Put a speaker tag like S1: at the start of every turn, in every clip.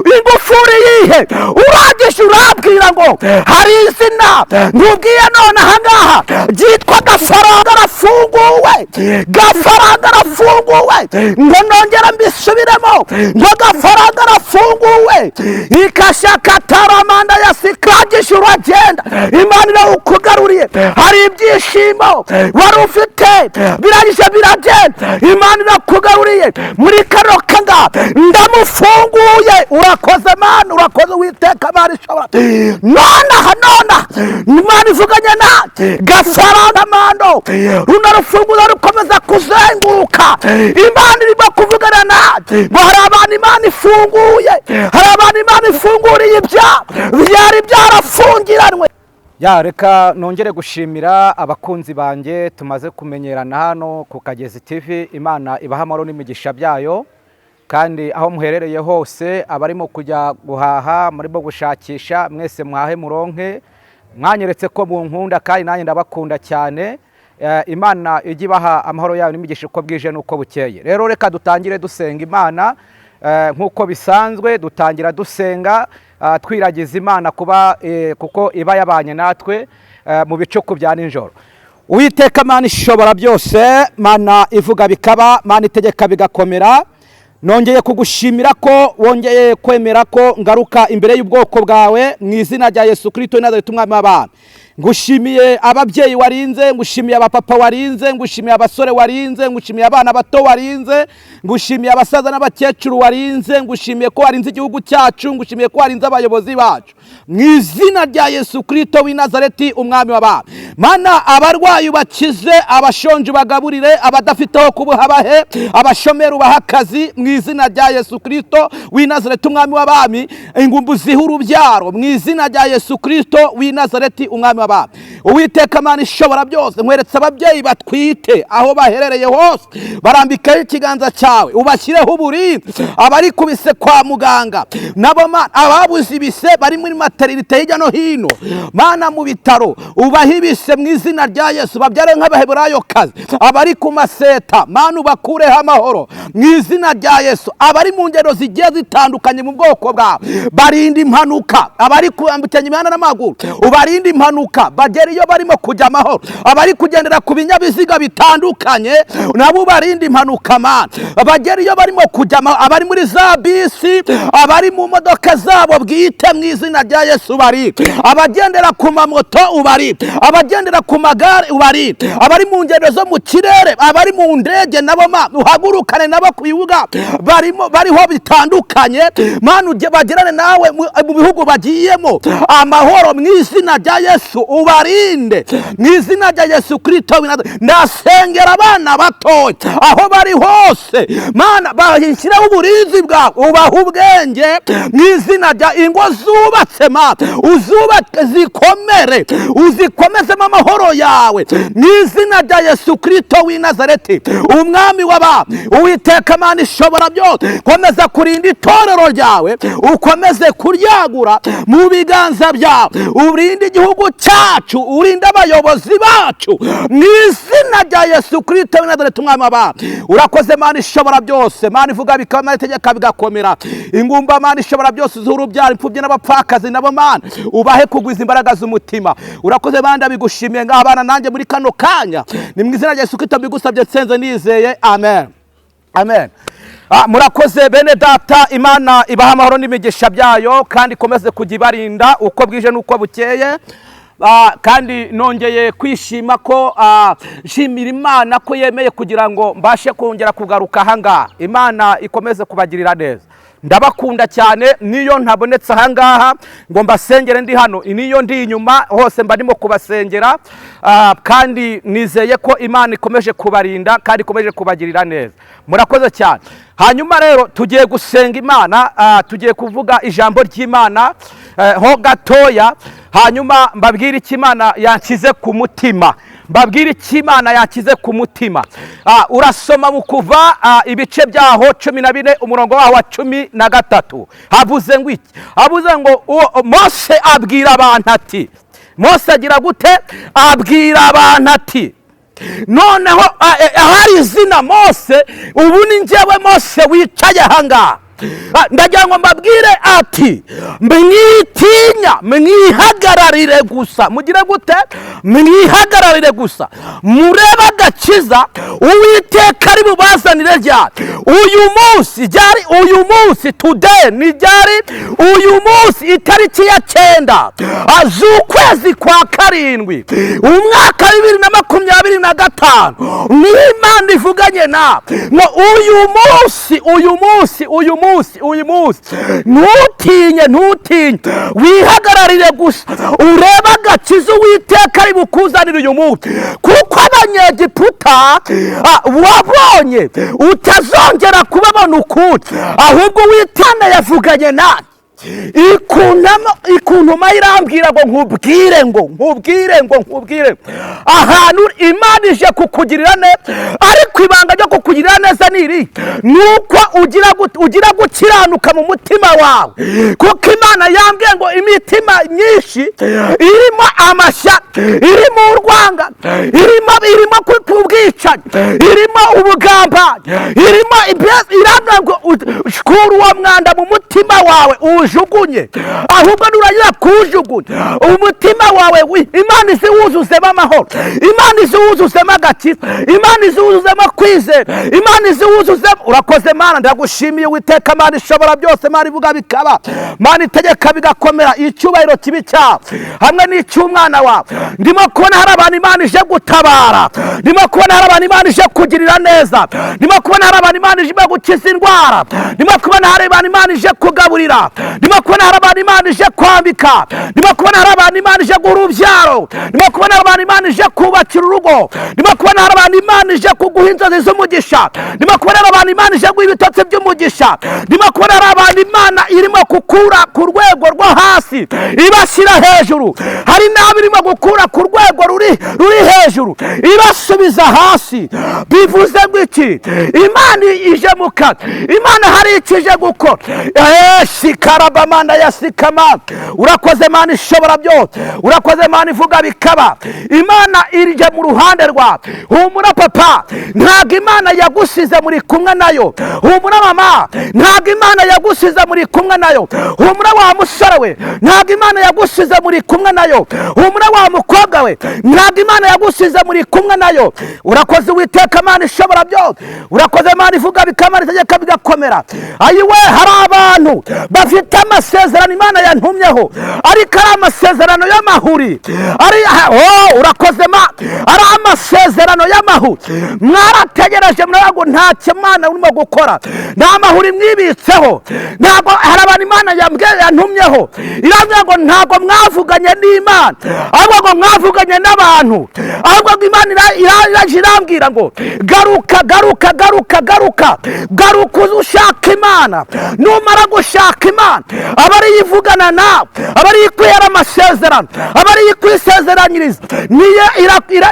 S1: ingufuri yihe urangije urabwira ngo hari izina nkubwiye none ahangaha ryitwa Gafaranga arafunguwe. Gafaranga arafunguwe ngo nongera mbisubiremo ngo Gafaranga arafunguwe. Ikashakataramanda yasikagije uragenda Imana irawukugaruriye. Hari ibyishimo wari ufite birangije biragenda Imana irakugaruriye muri kano kanga ndamufunguye. Urakoze Mana, urakoze Uwiteka Mana ishobora. Nonaha Imana ivuganye nawe Gafaranga mando runarufungura rukomeza kuzenguruka. Imana irimo kuvugana nawe ngo hari abantu Imana ifunguye, hari abantu Imana ifunguriye ibyabo byari byarafungiranwe.
S2: Reka nongere gushimira abakunzi banjye tumaze kumenyerana hano ku Kagezi TV. Imana ibaha amahoro n'imigisha byayo, kandi aho muherereye hose abarimo kujya guhaha murimo gushakisha mwese mwahe muronke. Mwanyeretse ko munkunda kandi nanjye ndabakunda cyane. Imana ijye ibaha amahoro yayo n'imigisha uko bwije n'uko bukeye. Rero reka dutangire dusenga Imana nk'uko bisanzwe. Dutangira dusenga twiragiza Imana kuko iba yabanye natwe mu bicuku bya nijoro. Uwiteka Mana ishobora byose, Mana ivuga bikaba, Mana itegeka bigakomera. Nongeye kugushimira ko wongeye kwemera ko ngaruka imbere y'ubwoko bwawe mu izina rya Yesu Kristo Nazareti umwami w'abantu. Ngushimiye ababyeyi warinze, ngushimiye abapapa warinze, ngushimiye abasore warinze, ngushimiye abana bato warinze, ngushimiye abasaza n'abakecuru warinze, ngushimiye ko warinze igihugu cyacu, ngushimiye ko warinze abayobozi bacu mu izina rya Yesu Kristo w'i Nazareti umwami w'abantu. Mana abarwayi bakize, abashonje bagaburire, abadafite aho kubahe, abashomeri ubaha akazi mu izina rya Yesu Kristo w'i Nazareti umwami w'abami. Ingumbu ziha urubyaro mu izina rya Yesu Kristo w'i Nazareti umwami w'abami. Uwiteka Mana ishobora byose, nkweretse ababyeyi batwite aho baherereye hose, barambikaho ikiganza cyawe ubashyireho uburinzi. Abari kubise kwa muganga nabo Mana, ababuze ibise bari muri materinite hirya no hino Mana mu bitaro ubaha ibise mu izina rya Yesu, babyare nk'abaheburayo kazi. Abari ku maseta Mana ubakureho amahoro mu izina rya Yesu. Abari mu ngero zigiye zitandukanye mu bwoko bwawe barinda impanuka. Abari kwambukanya imihanda n'amaguru ubarinda impanuka bagera iyo barimo kujya amahoro. Abari kugendera ku binyabiziga bitandukanye nabo barinda impanuka Mana, bagera iyo barimo kujya amahoro. Abari muri za bisi, abari mu modoka zabo bwite mu izina rya Yesu bari, abagendera ku mamoto ubari, abagendera ku magare ubari, abari mu ngendo zo mu kirere, abari mu ndege nabo Mana uhagurukane nabo ku bibuga bariho bitandukanye Mana, bagerane nawe mu bihugu bagiyemo amahoro mu izina rya Yesu. Ubarinde mu izina rya Yesu Kristo. Ndasengera abana batoya aho bari hose Mana, bashyiraho uburinzi bwawe, ubaha ubwenge mu izina rya. Ingo zubatse Mana uzubake zikomere, uzikomezemo amahoro yawe mu izina rya Yesu Kristo w'i Nazareti umwami w'abami. Uwiteka Mana ishobora byose, komeza kurinda itorero ryawe, ukomeze kuryagura mu biganza byawe, urinde igihugu cyacu, urinde abayobozi bacu mu izina rya Yesu Kristo w'i Nazareti umwami w'abami. Urakoze Mana ishobora byose, Mana ivuga bikaba, Mana itegeka bigakomera. Ingumba Mana ishobora byose z'urubyaro, imfubyi n'abapfakazi nabo Mana ubahe kugwiza imbaraga z'umutima. Urakoze Mana, ndabigushimiye ngaha abana nanjye muri kano kanya, ni mu izina rya Yesu Kristo mbigusabye nsenze nizeye, amen amen. Murakoze bene data, Imana ibaha amahoro n'imigisha byayo, kandi ikomeze kujya ibarinda uko bwije n'uko bukeye. Kandi nongeye kwishima ko nshimira Imana ko yemeye kugira ngo mbashe kongera kugaruka ahangaha. Imana ikomeze kubagirira neza. Ndabakunda cyane, niyo ntabonetse ahangaha ngo mbasengere ndi hano, niyo ndi inyuma hose mba ndimo kubasengera. Kandi nizeye ko Imana ikomeje kubarinda kandi ikomeje kubagirira neza. Murakoze cyane. Hanyuma rero tugiye gusenga Imana, tugiye kuvuga ijambo ry'Imana ho gatoya, hanyuma mbabwire icyo Imana yanshyize ku mutima. Mbabwire icyo Imana yanshyize ku mutima. Urasoma mu Kuva ibice byaho 14 umurongo waho wa 13. Havuze ngo iki? Havuze ngo Mose abwira abantu ati, Mose agira gute? Abwira abantu ati, noneho ahari izina Mose, ubu ni njyewe Mose wicaye ahangaha.
S1: ndagira ngo mbabwire ati mwitinya, mwihagararire gusa. Mugire gute? Mwihagararire gusa, murebe agakiza Uwiteka ari bubazanire ryari. Uyu munsi ryari, uyu munsi today ni ryari? Uyu munsi itariki ya 9 z'ukwezi kwa karindwi umwaka 2025 ni Imana ivuganye na ngo uyu munsi ntutinye, wihagararire gusa, urebe agakiza Uwiteka ari bukuzanire uyu munsi, kuko Abanyegiputa wabonye utazongera kubabona ukundi, ahubwo Uwiteka yavuganye nawe. Ikuntuma irambwira ngo nkubwire ahantu Imana ije kukugirira neza, ariko ibanga ryo kukugirira neza niri nuko ugira gukiranuka mu mutima wawe, kuko Imana yambwiye ngo imitima myinshi irimo amashyaka, irimo urwanga, irimo kubwicanyi, irimo ubugambanyi, irimo irambwira ngo shukura uwo mwanda mu mutima wawe ujugunye, ahubwo nuragira kujugunya umutima wawe Imana iziwuzuzemo amahoro, Imana iziwuzuzemo agakiza, Imana iziwuzuzemo kwizera, Imana iziwuzuzemo. Urakoze Mana, ndagushimiye Uwiteka Mana ishobora byose, Mana ivuga bikaba, Mana itegeka bigakomera, icyubahiro kibi cyawe hamwe n'icy'umwana wawe. Ndimo kubona hari abantu Imana ije gutabara, ndimo kubona hari abantu Imana ije kugirira neza, ndimo kubona hari abantu Imana ije gukiza indwara, ndimo kubona hari abantu Imana ije kugaburira, ndimo kubona hari abantu Imana ije kwambika, ndimo kubona hari abantu Imana ije guha urubyaro, ndimo kubona hari abantu Imana ije kubakira urugo, ndimo kubona hari abantu Imana ije kuguha inzozi z'umugisha, ndimo kubona hari abantu Imana ije guha ibitotsi by'umugisha, ndimo kubona hari abantu Imana irimo gukura ku rwego rwo hasi ibashyira hejuru, hari n'abo irimo gukura ku rwego ruri hejuru ibasubiza hasi. Bivuze ngo iki? Imana ije mu kazi, Imana hari ikije gukora. Shikarabamanda ya sikama, urakoze Mana ishobora byose, urakoze Mana ivuga bikaba, Imana irije mu ruhande rwawe. Humura papa, ntabwo Imana yagusize muri kumwe nayo. Humura mama, ntabwo Imana yagusize muri kumwe nayo. Humura wa musore we, ntabwo Imana yagusize muri kumwe nayo. Humura wa mukobwa we, ntabwo Imana yagusize muri kumwe nayo. Urakoze Uwiteka Mana ishobora byose, urakoze Mana ivuga bikaba, itegeka bigakomera. Ayiwe, hari abantu bafite amasezerano Imana yantumyeho, ariko ari amasezerano y'amahuri, urakoze Mana, ari amasezerano y'amahuri. Mwarategereje murago ntacyo Imana urimo gukora, nta mahuri mwibitseho. Ntabwo hari abantu Imana yantumyeho irambwira ngo ntabwo mwavuganye n'Imana, ahubwo ngo mwavuganye n'abantu, ahubwo ngo Imana irambwira ngo garuka ushaka Imana. Numara gushaka Imana, aba ari yivugana nawe, aba ari yikwera amasezerano, aba ari yikwisezeranyiriza, niyo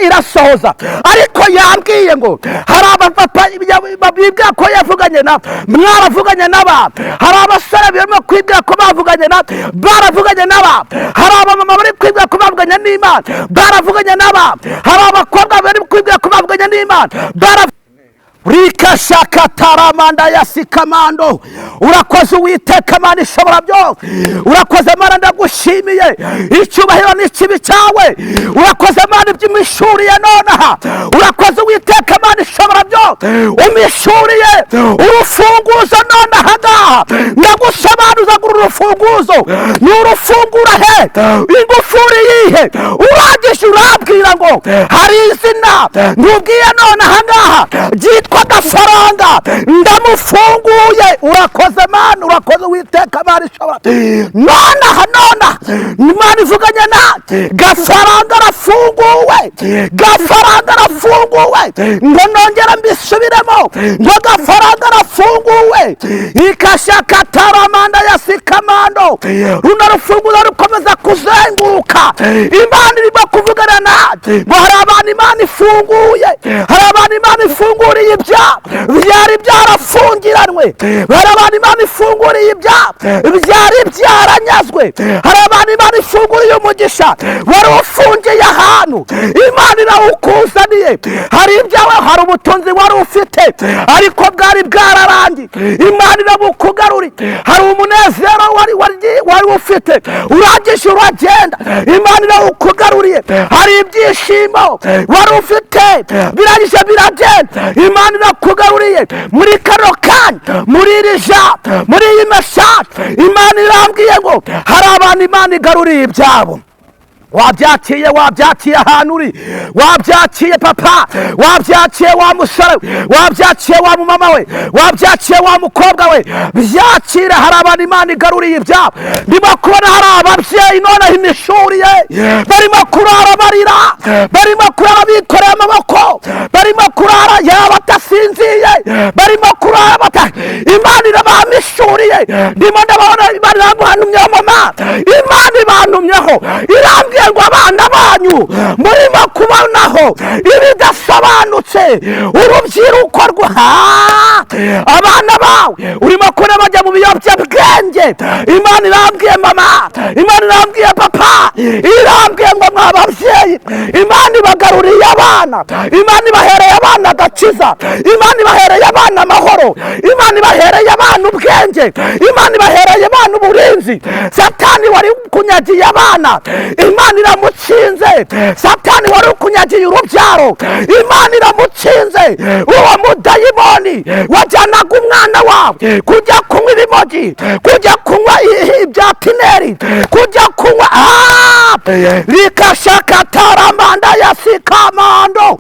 S1: irasohoza. Ariko yambwiye ngo hari abapapa bibwira ko yavuganye nawe, mwaravuganye n'abantu. Hari abasore barimo kwibwira ko bavuganye nawe, baravuganye n'abantu. Hari abamama bari kwibwira ko bavuganye n'Imana, baravuganye n'abantu. Hari abakobwa bari kwibwira ko bavuganye n'Imana, Rikashaka taramanda ya sikamando. Urakoze Uwiteka Mana ishobora byose, urakoze Mana ndagushimiye, icyubahiro n'ikibi cyawe. Urakoze Mana iby'imishuriye nonaha, urakoze Uwiteka Mana ishobora byose, umishuriye urufunguzo nonaha ngaha. Ndagusobanuza ngo urufunguzo ni urufungura he, ingufuri yihe. Urangije urabwira ngo hari izina nkubwiye nonaha ngaha ryitwa Gafaranga, ndamufunguye. Urakoze Mana, urakoze Uwiteka Mana ishobora. Nonaha Imana ivuganye nawe, Gafaranga arafunguwe, Gafaranga arafunguwe. Ngo nongera mbisubiremo ngo Gafaranga arafunguwe. Ikashaka taramanda ya sikamando, hano, runo rufunguzo rukomeza kuzenguruka. Imana irimo kuvugana natwe ngo hari abantu Imana ifunguye, hari abantu Imana ifunguriye ibyaha byari byarafungiranwe, hari abantu Imana ifunguriye ibyaha byari byaranyazwe, hari abantu Imana ifunguriye umugisha wari ufungiye ahantu, Imana irawukuzaniye. Hari ibyawe, hari ubutunzi wari ufite ariko bwari bwararangiye, Imana irabukugaruriye. Hari umunezero wari ufite urangije uragenda, Imana irawukugaruriye. Hari ibyishimo wari ufite birangije biragenda, Imana irakugaruriye. Muri kano kanya, muri iri jambo, muri iyi mesaje, Imana irambwiye ngo hari abantu Imana igaruriye ibyabo. wabyakiye ahantu uri, wabyakiye papa, wabyakiye wa musore, wabyakiye wa mumama we, wabyakiye wa mukobwa we, byakira. hari abantu Imana igaruriye ibyabo. ndimo kubona hari ababyeyi noneho imishuriye barimo kurara barira, barimo kurara bikoreye amaboko, barimo kurara yaba batasinziye, barimo kurara Imana irabamishuriye. ndimo ndabona Imana iramuhanumyeho mama, Imana ibantumyeho irambwiye ngo abana banyu murimo kubonaho ibidasobanutse, urubyiruko abana bawe urimo kubona bajya mu biyobyabwenge. Imana irambwiye mama, Imana irambwiye papa, irambwiye ngo mwa babyeyi, Imana ibagaruriye abana, Imana ibahereye abana agakiza, Imana ibahereye abana amahoro, Imana ibahereye abana ubwenge, Imana ibahereye abana uburinzi. Satani wari kunyagiye abana, Imana iramutsinze. Satani wari ukunyagiye urubyaro, Imana iramutsinze. uwo mudayimoni wajyanaga umwana wawe kujya kunywa ibimogi, kujya kunywa ibya tineri, kujya kunywa rikashaka taramanda ya sikamando.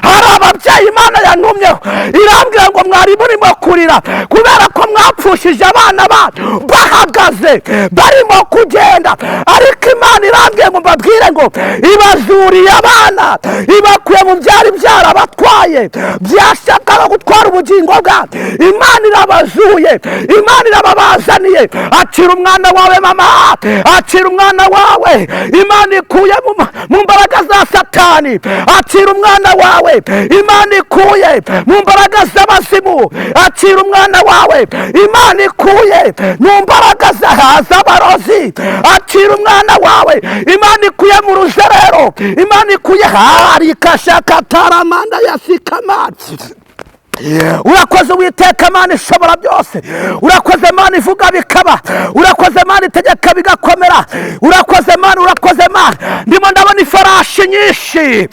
S1: hari ababyeyi Imana yantumyeho irambwira ngo mwari murimo kurira kubera ko mwapfushije abana banyu bahagaze barimo kugenda, ariko Imana irambwiye ngo mbabwire ngo ibazuriye abana, ibakuye mu byari byarabatwaye byashakaga gutwara ubugingo bwabo. Imana irabazuye, Imana irababazaniye. Acira umwana wawe mama, acira umwana wawe, Imana ikuye mu mbaraga za Satani. Acira umwana wawe, Imana ikuye mu mbaraga z'abazimu. Acira umwana wawe, Imana ikuye mu mbaraga z'abarozi. Acira umwana wawe, Imana ikuye mu ruzerero, Imana ikuye harikashaka taramanda ya sikamana. urakoze Uwiteka Mana ishobora byose, urakoze Mana ivuga bikaba, urakoze Mana itegeka bigakomera, urakoze Mana, urakoze Mana. ndimo ndabona ifarashi nyinshi,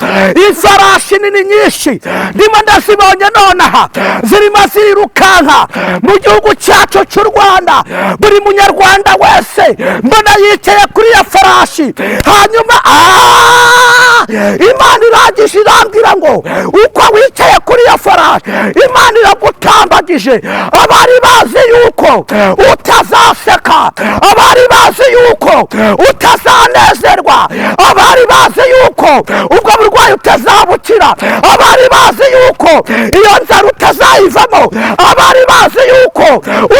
S1: ifarashi nini nyinshi, ndimo ndazibonye nonaha zirimo zirirukanka mu gihugu cyacu cy'u Rwanda. buri munyarwanda wese mbona yicaye kuri iyo farashi, hanyuma Imana irangije irambwira ngo uko wicaye kuri iyo farashi, Imana iragutambagije. abari bazi yuko utazaseka, abari bazi yuko utazanezerwa, abari bazi yuko ubwo burwayi utazabukira, abari bazi yuko iyo nzara utazayivamo, abari bazi yuko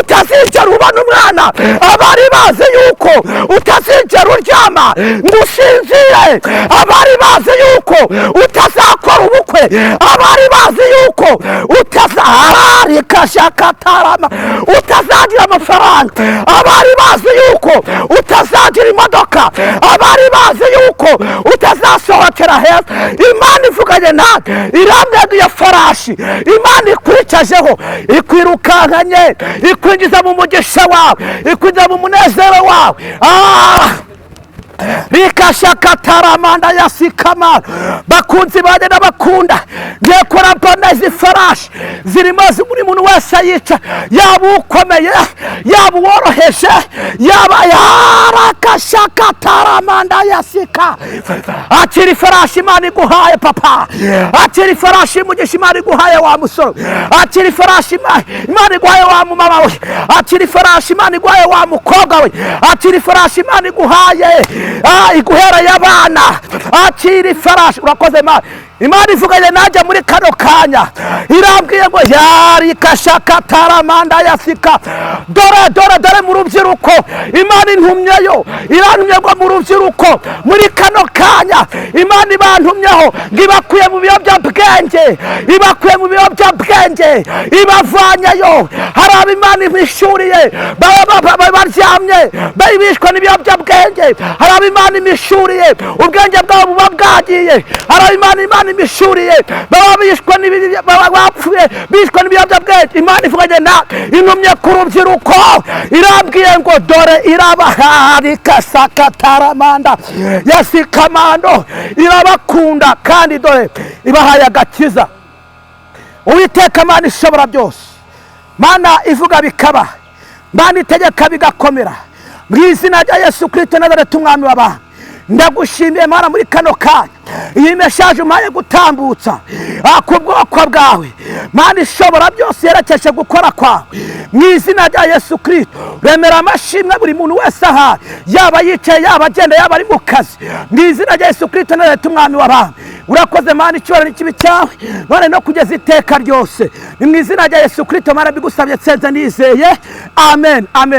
S1: utazigera ubona umwana, abari bazi yuko utazigera uryama ngo usinzire, abari bazi yuko utazakora ubukwe, abari bazi yuko utazagira amafaranga, abari bazi yuko utazagira imodoka, abari bazi yuko utazasohokera heza. Imana ivuganye nawe irambwira iyo farashi, Imana ikwicajeho, ikwirukankanye, ikwinjiza mu mugisha wawe, ikwinjiza mu munezero wawe. rikashaka taramanda ya sikamana. bakunzi banjye n'abakunda, ngiye kurambana izi farashi zirimo buri muntu wese yica, yaba ukomeye, yaba uworoheje, yaba yarakashaka taramanda ya sikamana. imbaraga. Akira ifarashi Imana iguhaye papa, akira ifarashi y'umugisha Imana iguhaye wa musore, akira ifarashi Imana iguhaye wa mumama we, akira ifarashi Imana iguhaye wa mukobwa we, akira ifarashi Imana iguhaye iguhereye abana, akira ifarashi. Urakoze Imana. Imana ivuganye najya muri kano kanya, irambwiye ngo yari kashaka taramanda yasika. Dore mu rubyiruko Imana intumyeyo, irantumye ngo mu rubyiruko muri kano kanya Imana ibantumyeho ngo ibakuye mu biyobyabwenge, ibakuye mu biyobyabwenge, ibavanyeyo. Hari abo Imana imishuriye baryamye bishwe n'ibiyobyabwenge, hari abo Imana imishuriye ubwenge bwabo buba bwagiye, hari abo Imana imishuriye bapfuye bishwe n'ibiyobyabwenge. Imana ivuganye na intumye ku rubyiruko, irambwiye ngo dore irabahari kasakataramanda yasikamando, irabakunda kandi dore ibahaye agakiza. Uwiteka Mana ishobora byose, Mana ivuga bikaba, Mana itegeka bigakomera, mu izina rya Yesu Kristo Nazareti umwami w'abantu. Ndagushimiye Mana muri kano kanya iyi meshaje umaye gutambutsa ku bwoko bwawe, Mana ishobora byose yerekeje gukora kwawe, mu izina rya Yesu Kristo. Remera amashimwe buri muntu wese aha, yaba yicaye yaba agenda yaba ari mu kazi, mu izina rya Yesu Kristo Nazareti umwami w'abantu. Urakoze Mana, icyubahiro n'ikibi cyawe none no kugeza iteka ryose, ni mu izina rya Yesu Kristo Mana bigusabye nsenze nizeye, amen amen.